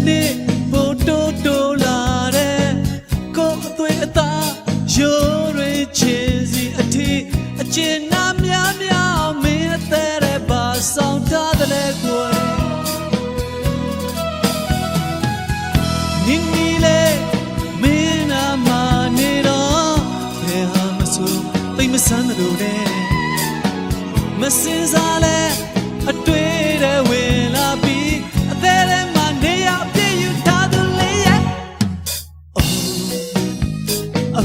နေ့ပိုတိုးတိုးလာတဲ့ကိုယ်အသွေးအသားရိုးတွေချင်စီအထီးအကျဉ်းနာများများမင်းအသေးတဲ့ပါဆောင်ထားတဲ့လေကိုနင်းနီလေမင်းနာမနေတော့ဘယ်ဟာမဆိုသိမဆန်းလို့နဲ့မစင်စားလဲအတွေ့တဲ့ဝင်လာပြီးအသေးတဲ့မနေရအပြည့်ယူထားသူလေးရဲ့ Oh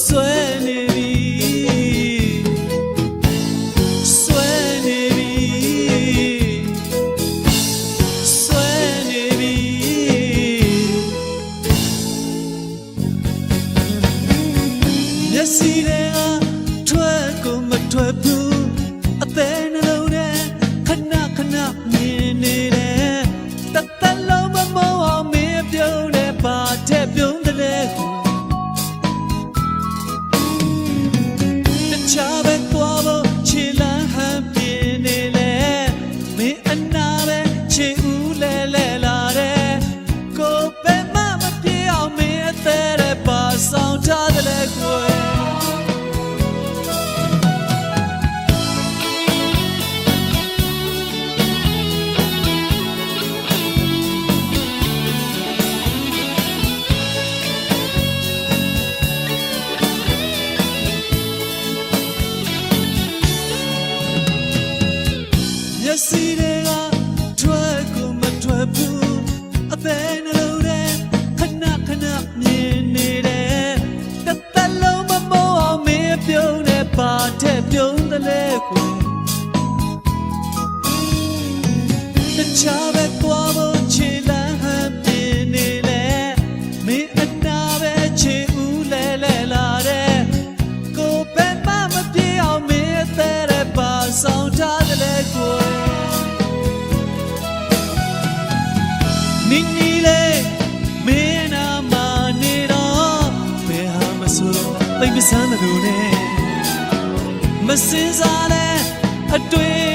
ဆွဲနေပြီဆွဲနေပြီဆွဲနေပြီမျက်စိတွေကထွက်ကိုမထွက်ဘူးအသေးနှလုံးနဲ့ခဏခဏမြင်နေတယ်တသက်လုံးမမောအောင်မင်းပြုံးနေပါတဲ့ပြုံးတဲ့လေတခြားပဲသွားဖို့ခြေလမ်းဟန်ပြင်းနေလေမင်းအနာပဲခြေဦးလဲလဲလာတယ်ကိုယ်ပဲမပြေအောင်မင်းအသေးတဲ့ပါဆောင်ထားတဲ့လေကိုမျက်စိတွေကထွက်ကိုမထွက်ဘူးအသေးနှလုံးထဲခဏခဏမြင်နေတယ်တစ်သက်လုံးမမောအောင်မင်းပြုံးနေပါတဲ့ပြုံးတဲ့လေကိုတခြားပဲသွားဖို့ခြေလမ်းဟန်ပြင်းနေလေမင်းအနာပဲခြေဦးလဲလဲလာတယ်ကိုယ်ပဲမပြေအောင်မင်းအသေးတဲ့ပါဆောင်ထားတဲ့လေကိုနင်းနီလေမင်းနာမနေတော့ဘယ်ဟာမဆိုသိမဆန်းလို့နဲ့မစင်စားလဲအတွေ့